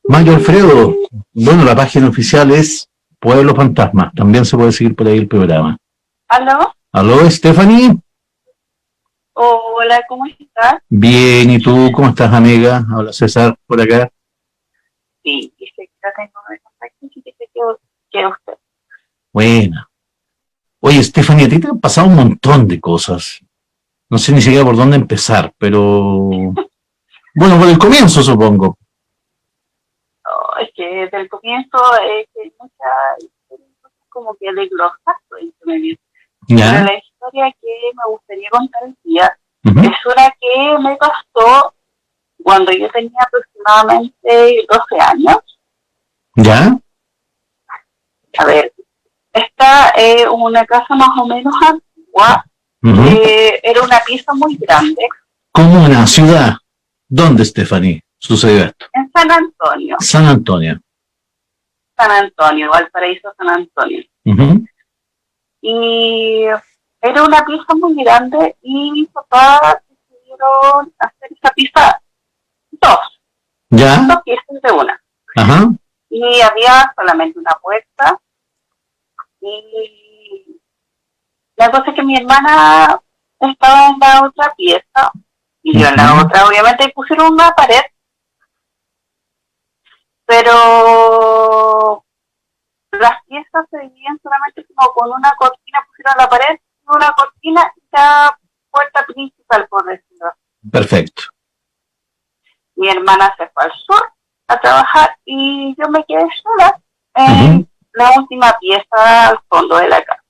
Mayo Alfredo, bueno, la página oficial es Pueblo Fantasma. También se puede seguir por ahí el programa. ¿Aló? ¿Aló, Stephanie? Hola, ¿cómo estás? Bien, ¿y tú cómo estás, amiga? Habla César por acá. Sí, dice que la tengo de contacto y que quiero usted. Buena. Oye, Stephanie, a ti te han pasado un montón de cosas. No sé ni siquiera por dónde empezar, pero... Bueno, por el comienzo, supongo. Oh, es que desde el comienzo que hay muchas como que desglosazo entre medio. Pero ¿Ya? la historia que me gustaría contar el día Ujú. es una que me pasó cuando yo tenía aproximadamente 12 años. ¿Ya? A ver, esta es una casa más o menos antigua. Ujú. Era una pieza muy grande Como una ciudad. ¿Dónde, Stephanie, sucedió esto? en San Antonio. San Antonio. San Antonio, Valparaíso, San Antonio. Ujú. Y era una pieza muy grande y mis papás decidieron hacer esa pieza dos, ¿Ya? dos piezas de una. Ajá. Y había solamente una puerta y la cosa es que mi hermana estaba en la otra pieza y yo en la Ujú. otra. Obviamente pusieron una pared, pero las piezas se dividían solamente como con una cortina, pusieron la pared, una cortina y la puerta principal, por decirlo. Perfecto. Mi hermana se fue al sur a trabajar y yo me quedé sola Ujú. en la última pieza al fondo de la casa.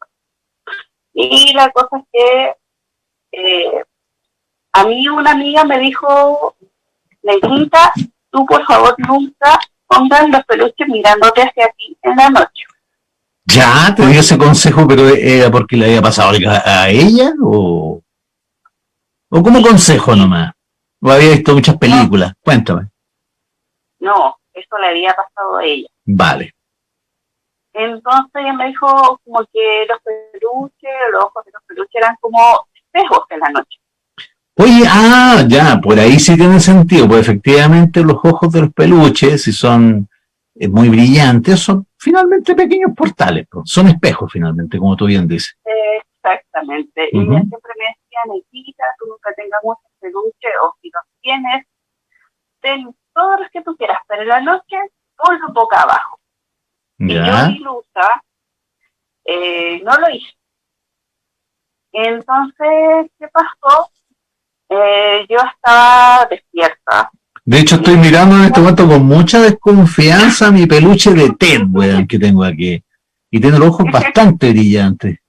Y la cosa es que a mí una amiga me dijo, Negrita, tú por favor nunca pongas los peluches mirándote hacia ti en la noche. ¿Ya? ¿Te dio Porque ese consejo, pero era porque le había pasado algo a ella? ¿O como sí, consejo sí, nomás? ¿O había visto muchas no, películas? Cuéntame. no, eso le había pasado a ella. Vale. Entonces ella me dijo como que los ojos de los peluches eran como espejos en la noche. Oye, ya, por ahí sí tiene sentido, pues efectivamente los ojos de los peluches, si son muy brillantes, son finalmente pequeños portales, pues, son espejos finalmente, como tú bien dices. Exactamente. Y ella Ujú. siempre me decía, Negrita, tú nunca tengas muchos peluches, o si los tienes, ten todos los que tú quieras, pero en la noche, ponlo boca abajo. Y yo, Ya. ilusa, no lo hice. Entonces, ¿qué pasó? Yo estaba despierta. De hecho, estoy Y mirando en este momento con mucha desconfianza mi peluche de Ted, weón, que tengo aquí. Y tiene los ojos bastante brillantes.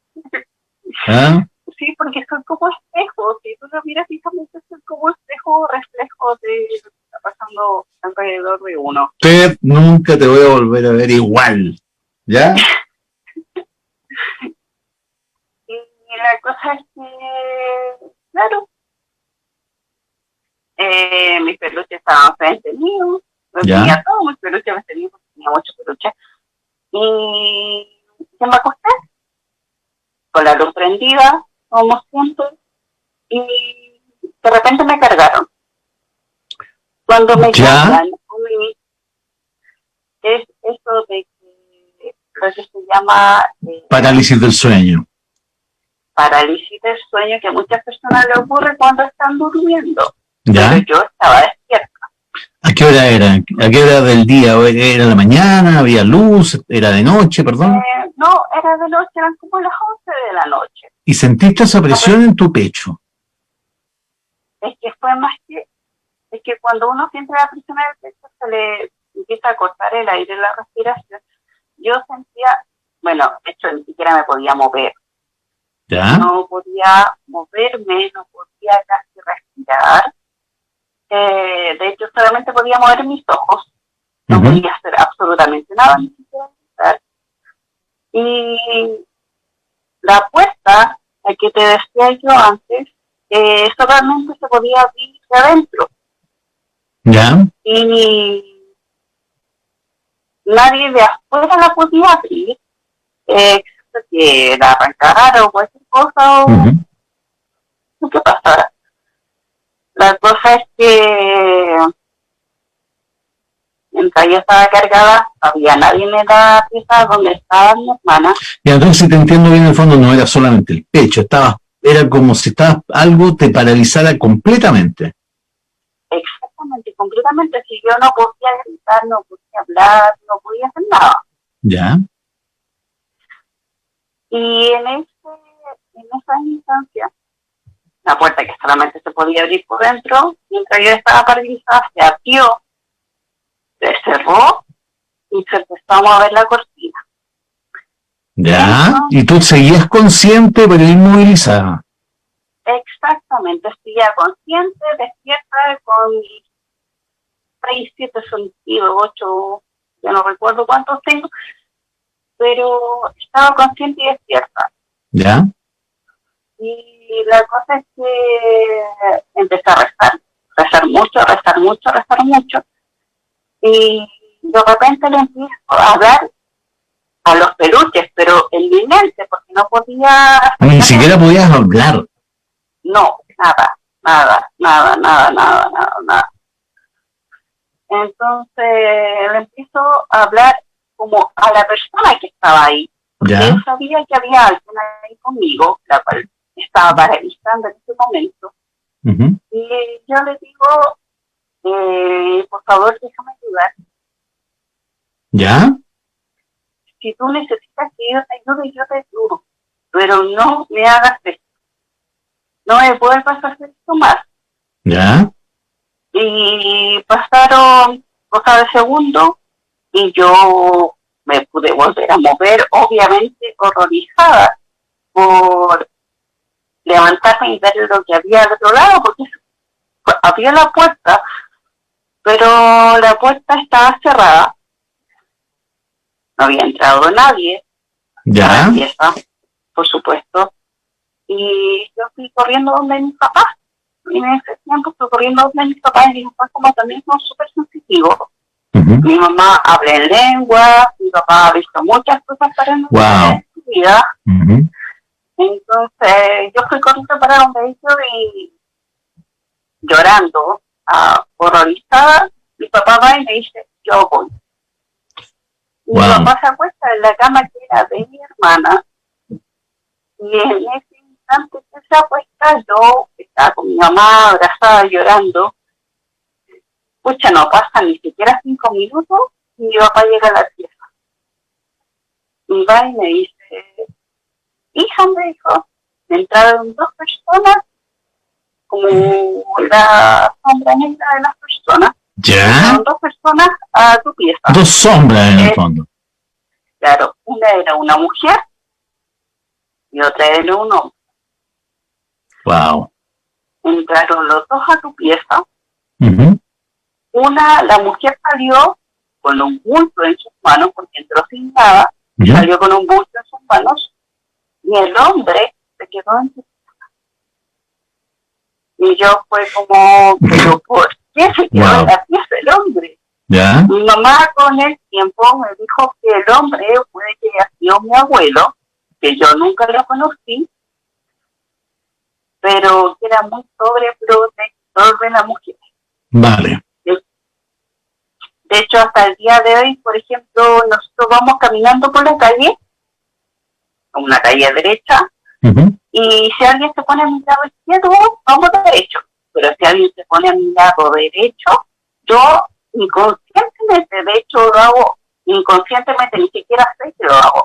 ¿Ah? sí, porque son como espejos. Si tú lo miras fijamente, son como espejos, reflejos de lo que está pasando alrededor de uno. Ted, nunca te voy a volver a ver igual. ¿Ya? Y la cosa es que, claro, mis peluches estaban frente mío, los ¿Ya? tenía todos mis peluches, me tenía, tenía muchos peluches. Y yo me acosté con la luz prendida, como siempre, y de repente me cargaron. Cuando me ¿Ya? cargan, a mí es eso de que lo que se llama Parálisis del sueño. parálisis del sueño, que a muchas personas le ocurre cuando están durmiendo, pero ¿Ya? yo estaba despierta. ¿A qué hora era? ¿A qué hora del día? ¿Era de mañana? ¿Había luz? ¿Era de noche, perdón? No, era de noche, eran como las 11 de la noche. Y sentiste esa No, presión en tu pecho. es que fue más que, es que cuando uno siente la presión en el pecho se le empieza a cortar el aire, la respiración. Yo sentía, bueno, de hecho ni siquiera me podía mover, ¿Ya? no podía moverme, no podía casi respirar. De hecho, solamente podía mover mis ojos, no Ujú. podía hacer absolutamente nada, ni siquiera gritar. Y la puerta, la que te decía yo antes, solamente se podía abrir de adentro ¿Ya? y nadie de afuera la podía abrir, que la arrancara o cualquier cosa Ujú. o qué pasara. La cosa es que Mientras yo estaba cargada, había nadie en la pieza donde estaba mi hermana. Y entonces, si te entiendo bien, en el fondo no era solamente el pecho, era como si algo te paralizara completamente. Exactamente, completamente. Si yo no podía gritar, no podía hablar, no podía hacer nada. ¿Ya? Y en esa instancia, la puerta que solamente se podía abrir por dentro, mientras yo estaba paralizada, se abrió, se cerró y se empezó a mover la cortina. ¿Ya? Entonces, Y tú seguías consciente, pero inmovilizada. exactamente, estoy ya consciente, despierta con 6, 7 sentidos, 8, ya no recuerdo cuántos tengo, pero estaba consciente y despierta. ¿Ya? Y la cosa es que empecé a rezar mucho, y de repente le empiezo a hablar a los peluches, pero en mi mente, porque no podía... Ni siquiera podías hablar. No, nada. Entonces le empiezo a hablar como a la persona que estaba ahí, porque ¿Ya? yo sabía que había alguien ahí conmigo, la cual estaba paralizando en ese momento. Uh-huh. Y yo le digo, por favor, déjame ayudar. ¿Ya? Si tú necesitas que yo te ayude, yo te ayudo, pero no me hagas esto. No me vuelvas a hacer esto más. ¿Ya? Y pasaron cosas de segundo y yo me pude volver a mover, obviamente horrorizada por levantarme y ver lo que había al otro lado, porque había la puerta, pero la puerta estaba cerrada, no había entrado nadie a ¿Ya? la pieza, por supuesto, y yo fui corriendo donde mis papás. Y en ese tiempo estoy corriendo donde mis papás, y mis papás como también son súper sensitivos. Uh-huh. Mi mamá habla en lengua, mi papá ha visto muchas cosas para no en su vida. Uh-huh. Entonces yo fui corriendo para donde ellos y llorando, horrorizada. Mi papá va y me dice, yo voy. Y mi papá se acuesta en la cama que era de mi hermana, y en ese instante que se acuesta, yo estaba con mi mamá abrazada llorando. Pucha, no pasa ni siquiera 5 minutos y mi papá llega a la pieza. Y va y me dice, hija, me dijo, entraron 2 personas, como la sombra negra de las personas. ¿Ya? Entraron 2 personas a tu pieza. 2 sombras en el fondo. Claro, una era una mujer y otra era un hombre. Wow. Entraron los 2 a tu pieza. Uh-huh. La mujer salió con un bulto en sus manos, porque entró sin nada, ¿Ya? salió con un bulto en sus manos, y el hombre se quedó en su pieza. Y yo fue como, pero ¿por qué se quedó en la pieza el hombre? ¿Ya? Mi mamá con el tiempo me dijo que el hombre puede que haya sido mi abuelo, que yo nunca lo conocí, pero que era muy sobreprotector de la mujer. Vale. De hecho, hasta el día de hoy, por ejemplo, nosotros vamos caminando por la calle, una calle derecha, uh-huh. y si alguien se pone a mi lado izquierdo, vamos derecho. Pero si alguien se pone a mi lado derecho, yo inconscientemente, de hecho lo hago, inconscientemente, ni siquiera sé que lo hago.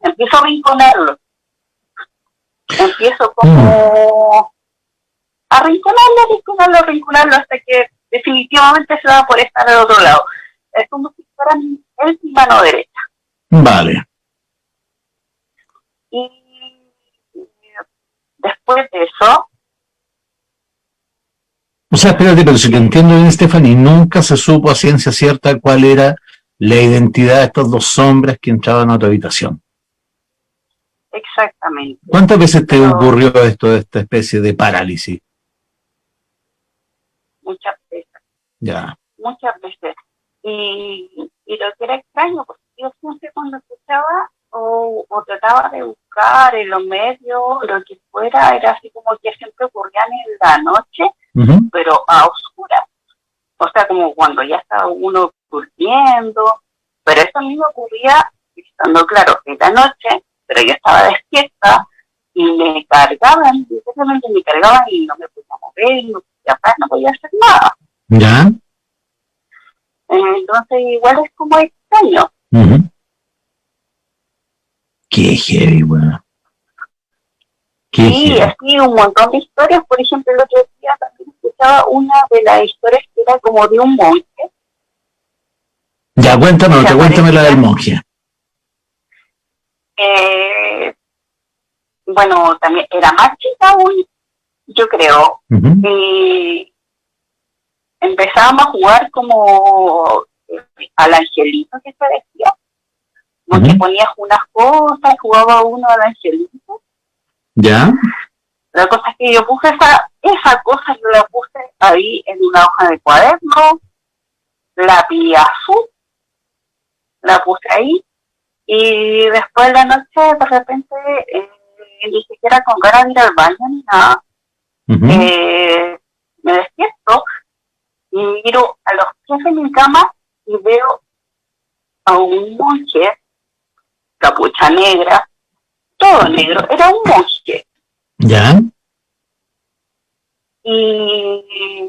Empiezo a rinconarlo. Empiezo como a rinconarlo hasta que definitivamente se va por estar al otro lado. Es como si fuera él mi mano derecha. Vale. Y después de eso... O sea, espérate, pero si te entiendo bien, Stephanie, nunca se supo a ciencia cierta cuál era la identidad de estos 2 sombras que entraban a tu habitación. Exactamente. ¿Cuántas veces te ocurrió esto, de esta especie de parálisis? Muchas veces. Ya. Muchas veces. Y lo que era extraño, porque yo siempre cuando escuchaba o trataba de buscar en los medios, lo que fuera, era así como que siempre ocurrían en la noche, uh-huh. pero a oscuras. o sea, como cuando ya estaba uno durmiendo, pero eso a mí me ocurría estando, claro, en la noche, pero yo estaba despierta y me cargaban, simplemente me cargaban y no me podía mover, no podía hablar, no podía hacer nada. ¿Ya? Entonces igual es como extraño. Qué heavy, bueno. Sí, así un montón de historias. Por ejemplo, el otro día también escuchaba una de las historias que era como de un monje. Ya, cuéntame la del monje. Bueno, también era más chica aún, yo creo. Y empezábamos a jugar como al angelito que se decía. Porque ponías unas cosas, jugaba uno al angelito. ¿Ya? La cosa es que yo puse esa cosa, yo la puse ahí en una hoja de cuaderno, lápiz azul, la puse ahí, y después de la noche, de repente, ni siquiera con ganas de ir al baño ni nada, me despierto y miro a los pies de mi cama y veo a un monje, capucha negra, todo negro, era un monje. ¿Ya? Y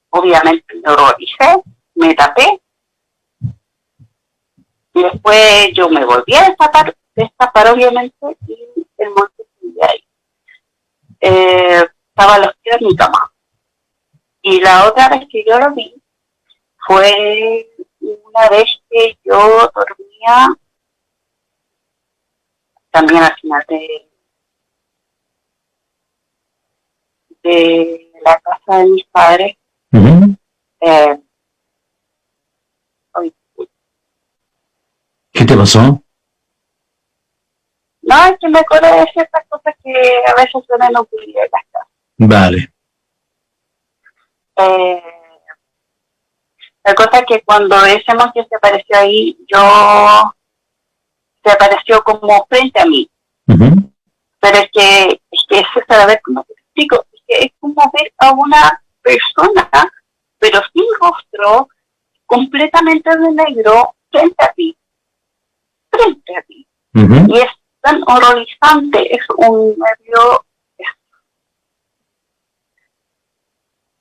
obviamente me horroricé, me tapé, y después yo me volví a destapar obviamente, y el monte seguía ahí. Estaba a los pies de mi cama. Y la otra vez que yo lo vi fue una vez que yo dormía también al final de la casa de mis padres. ¿Qué te pasó? No, es que me acuerdo de ciertas cosas que a veces suelen ocurrir en las casas. Vale. La cosa es que cuando ese monje se apareció ahí, se apareció como frente a mí. Pero es que eso es para ver cómo te explico, es como ver a una persona, pero sin rostro, completamente de negro, frente a ti. Y es tan horrorizante, es un nervio,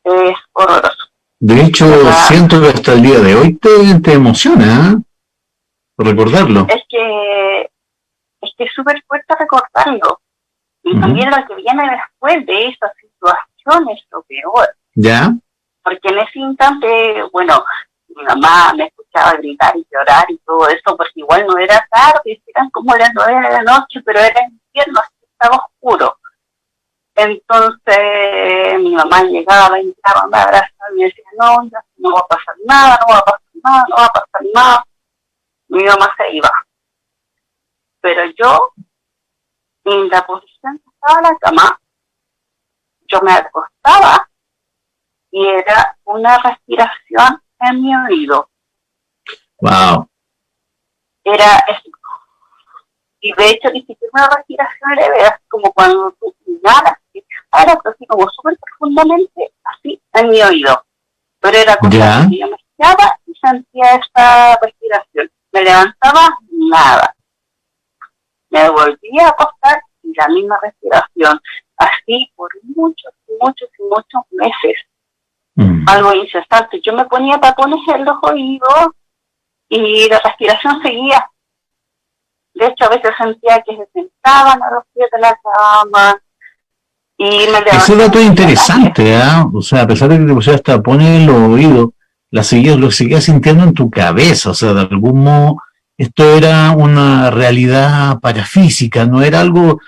es horroroso. De hecho, siento que hasta el día de hoy te emociona, recordarlo. Es que es súper fuerte recordarlo. Y también lo que viene después de esa situación es lo peor. ¿Ya? Porque en ese instante, bueno, mi mamá me escuchaba gritar y llorar y todo eso, porque igual no era tarde, eran como las 9 de la noche, pero era invierno, así estaba oscuro. Entonces mi mamá llegaba, entraba, me abrazaba y me decía, no va a pasar nada, no va a pasar nada. Mi mamá se iba. Pero yo, en la posición que estaba en la cama, yo me acostaba y era una respiración en mi oído. Wow. Era eso. Y de hecho ni siquiera una respiración leve, así como cuando tú inhalas y exhalas, así como súper profundamente, así en mi oído. Pero era cosa que yo me escuchaba y sentía esa respiración. Me levantaba, nada. Me volvía a acostar y la misma respiración. Así por muchos meses. Algo incesante. Yo me ponía tapones en los oídos y la respiración seguía. De hecho, a veces sentía que se sentaban a los pies de la cama y me levantaban. Ese dato es interesante, O sea, a pesar de que te pusieras tapones en los oídos, lo seguías sintiendo en tu cabeza. O sea, de algún modo, esto era una realidad parafísica, no era algo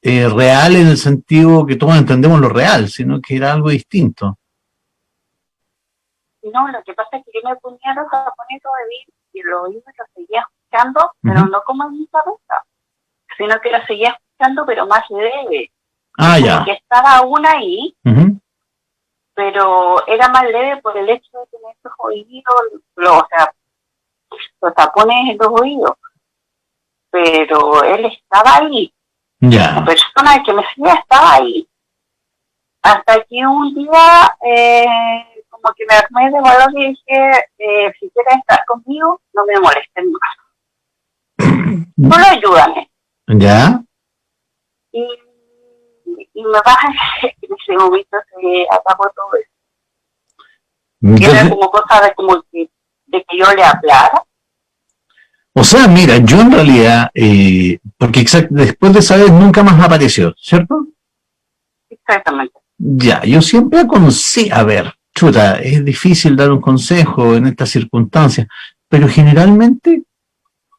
real en el sentido que todos entendemos lo real, sino que era algo distinto. No, lo que pasa es que yo me ponía los tapones de vidrio y los oídos los seguía escuchando, pero no como en mi cabeza, sino que los seguía escuchando, pero más leve. Ya. Que estaba aún ahí, pero era más leve por el hecho de tener esos oídos, o sea, los tapones en los oídos. Pero él estaba ahí. Ya. La persona que me seguía estaba ahí. Hasta que un día, como que me armé de valor y dije, si quieres estar conmigo, no me molesten más. Solo ayúdame. ¿Ya? Y me baja en ese momento se acabó todo eso. Y era Entonces, como cosa de como que, de que yo le hablara. o sea, mira, yo en realidad, porque después de esa vez nunca más apareció, ¿cierto? Exactamente. Ya, yo siempre aconsejé, a ver, chuta, es difícil dar un consejo en estas circunstancias, pero generalmente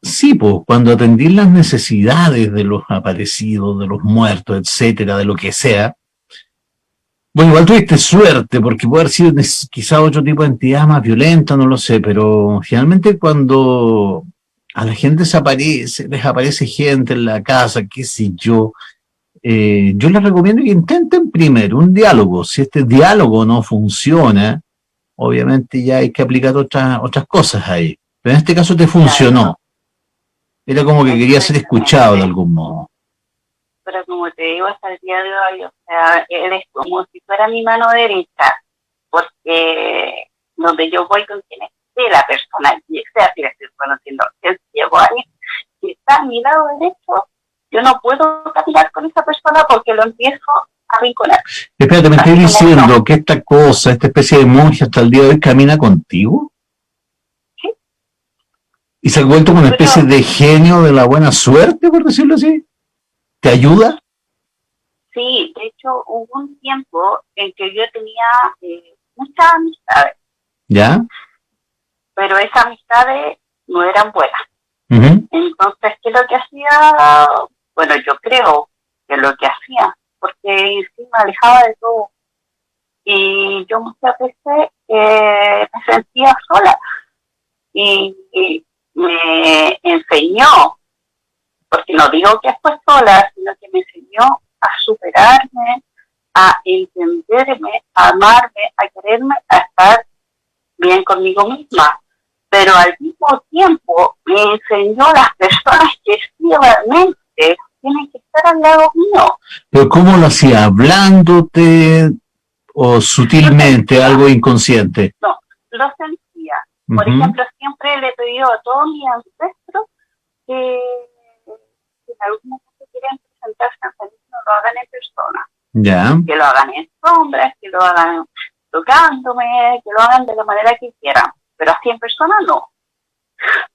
sí, pues, cuando atendí las necesidades de los aparecidos, de los muertos, etcétera, de lo que sea, bueno, igual tuviste suerte, porque puede haber sido quizá otro tipo de entidad más violenta, no lo sé, pero generalmente cuando a la gente les aparece gente en la casa, qué sé yo les recomiendo que intenten primero un diálogo. Si este diálogo no funciona, obviamente ya hay que aplicar otras cosas ahí. Pero en este caso te funcionó. Era como que quería ser escuchado de Exactamente. algún modo. Pero como te digo, hasta el día de hoy, o sea, él es como si fuera mi mano derecha, porque donde yo voy con quien esté la persona, y sea si la estoy conociendo, él llevo años, si está a mi lado derecho, yo no puedo caminar con esa persona porque lo empiezo a vincular. Espérate, ¿me estás Así como diciendo no. que esta cosa, esta especie de monje hasta el día de hoy camina contigo? ¿Sí? ¿Y se ha vuelto como una especie Pero de genio de la buena suerte, por decirlo así? ¿Te ayuda? sí, de hecho hubo un tiempo en que yo tenía muchas amistades, ¿Ya? pero esas amistades no eran buenas. Uh-huh. Entonces, ¿qué es lo que hacía? Bueno, yo creo que lo que hacía, porque sí me alejaba de todo. Y yo muchas veces me sentía sola y me enseñó, porque no digo que fue sola, sino que me enseñó a superarme, a entenderme, a amarme, a quererme, a estar bien conmigo misma. Pero al mismo tiempo me enseñó las personas que sí realmente tienen que estar al lado mío. ¿Pero cómo lo hacía? ¿Hablándote o Lo sutilmente, sentía, algo inconsciente? no, lo sentía. Por Uh-huh. ejemplo, siempre le he pedido a todos mis ancestros que en algún momento quieren presentarse ante mí, no lo hagan en persona, Ya. que lo hagan en sombras, que lo hagan tocándome, que lo hagan de la manera que quieran, pero así en persona no.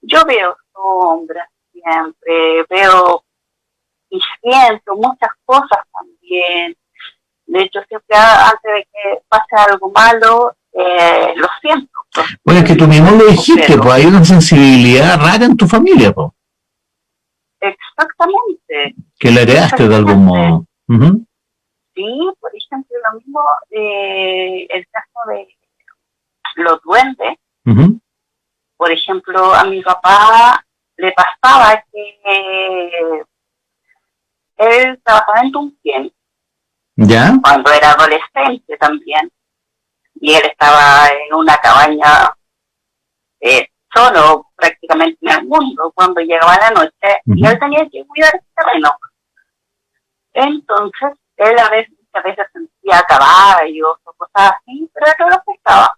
Yo veo sombras siempre, veo y siento muchas cosas también. De hecho, siempre antes de que pase algo malo, lo siento. Bueno, es que tú mismo lo dijiste, Pero pues hay una sensibilidad rara en tu familia, pues, exactamente, que la heredaste de algún exactamente. modo. Uh-huh. Sí, por ejemplo, lo mismo, el caso de los duendes. Uh-huh. Por ejemplo, a mi papá le pasaba que él trabajaba en Tunquén ¿Ya? cuando era adolescente también, y él estaba en una cabaña solo prácticamente en el mundo cuando llegaba la noche, y Uh-huh. él tenía que cuidar el terreno. Entonces, él muchas veces sentía caballos o cosas así, pero él no los pescaba. Hasta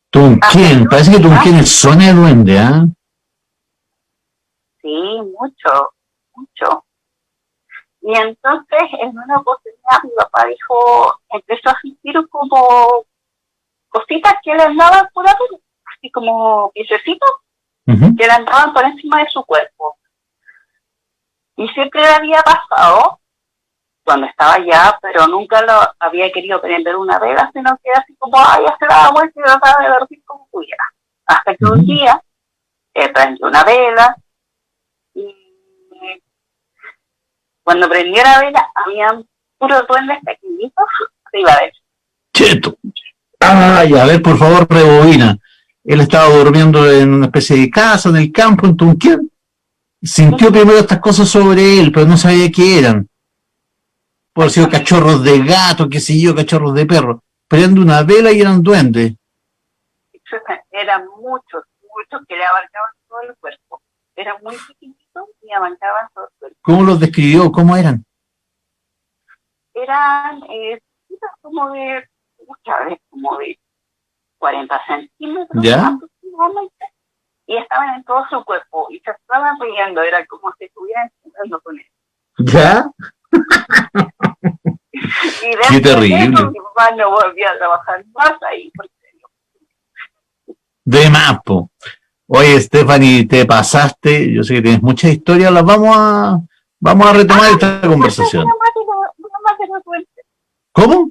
que Tunquén, un parece que día, Tunquén es zona de duende, ¿ah? sí, mucho, mucho. Y entonces, en una oportunidad, mi papá dijo, empezó a sentir como cositas que le andaban por ahí, así como piececitos Uh-huh. que le andaban por encima de su cuerpo. Y siempre le había pasado cuando estaba allá, pero nunca lo había querido prender una vela, sino que así como, ay, ya se daba vuelta y trataba de dormir como pudiera. Hasta que un Uh-huh. día prendió una vela y cuando prendió la vela habían puros duendes pequeñitos arriba de él. Cheto. Ay, a ver, por favor, rebobina. Él estaba durmiendo en una especie de casa, en el campo, en Tunquén. Sintió primero estas cosas sobre él, pero no sabía qué eran. Puede haber sido Exactamente. cachorros de gato, qué sé yo, cachorros de perro. Prende una vela y eran duendes. Eran muchos, muchos que le abarcaban todo el cuerpo. Eran muy pequeñitos y abarcaban todo el cuerpo. ¿Cómo los describió? ¿Cómo eran? Eran como de, muchas veces, como de 40 centímetros ¿Ya? aproximadamente, y estaban en todo su cuerpo y se estaban riendo, era como si estuvieran jugando con él. ¿Ya? Y Qué después de terrible. eso, mi mamá no volvió a trabajar más ahí, porque De más, po. Oye, Stephanie, te pasaste. Yo sé que tienes muchas historias. Vamos a retomar esta conversación. una más de los duendes. ¿Cómo?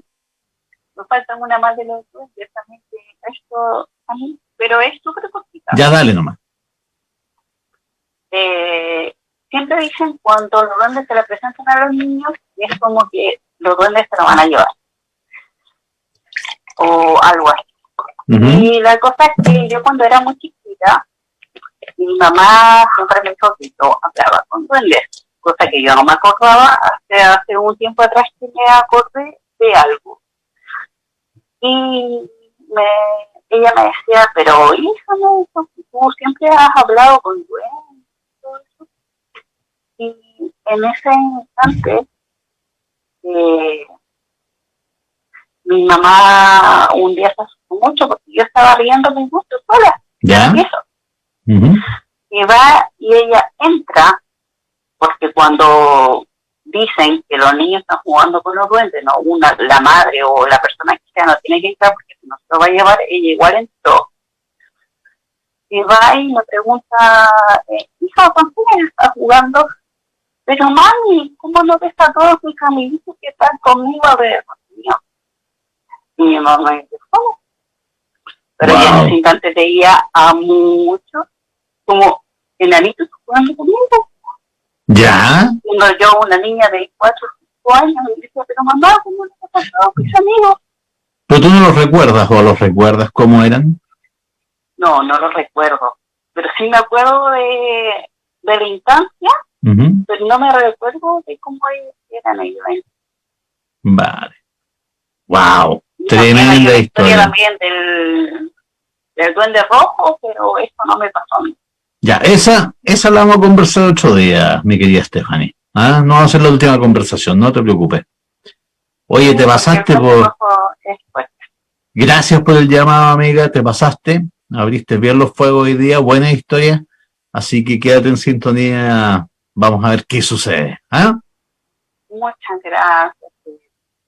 Nos faltan una más de los duendes también, que esto a mí, pero es súper cortita. Ya dale nomás. Siempre dicen cuando los duendes se le presentan a los niños, y es como que los duendes se lo van a llevar. O algo así. Ujú. Y la cosa es que yo cuando era muy chiquita, mi mamá siempre me dijo que yo hablaba con duendes, cosa que yo no me acordaba hasta hace un tiempo atrás que me acordé de algo. Y ella me decía, pero hija, no, tú siempre has hablado con duendes, todo eso. Y en ese instante, mi mamá un día se asustó mucho porque yo estaba riéndome mucho sola. ¿Ya? Y eso. Ujú. Y va y ella entra, porque cuando dicen que los niños están jugando con los duendes, no, la madre o la persona que sea no tiene que entrar porque si no se lo va a llevar, ella igual entró. Y va y me pregunta, hija, ¿con quién estás jugando? Pero mami, ¿cómo no ves a todos mis amiguitos que están conmigo a ver? Mío? Y mi mamá me dice, ¿cómo? Pero Wow. ya en ese instante veía a muchos como enanitos jugando conmigo. ¿Ya? Siendo yo una niña de 4 o 5 años, y decía, pero mamá, ¿cómo no te ha pasado con mis amigos? ¿Pero tú no los recuerdas o los recuerdas cómo eran? No, no lo recuerdo. Pero sí me acuerdo de la infancia, Ujú. pero no me recuerdo de cómo eran ellos. Vale. Wow. Y también hay Tremenda una historia historia. también del duende rojo, pero eso no me pasó a mí. Ya, esa la vamos a conversar otro día, mi querida Stephanie. ¿Ah? No va a ser la última conversación, no te preocupes. Oye, te pasaste Porque el duende por... rojo es fuerte. Gracias por el llamado, amiga, te pasaste. Abriste bien los fuegos hoy día, buena historia. Así que quédate en sintonía, vamos a ver qué sucede. ¿Ah? Muchas gracias.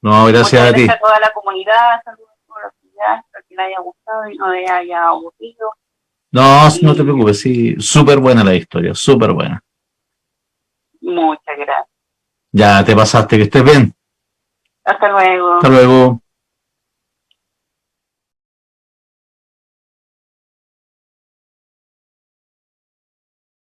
No, gracias Muchas a ti. gracias a toda la comunidad, saludos a toda la comunidad, espero que les haya gustado y no les haya aburrido. No, no te preocupes, sí, súper buena la historia, súper buena. Muchas gracias. Ya te pasaste, que estés bien. Hasta luego. Hasta luego.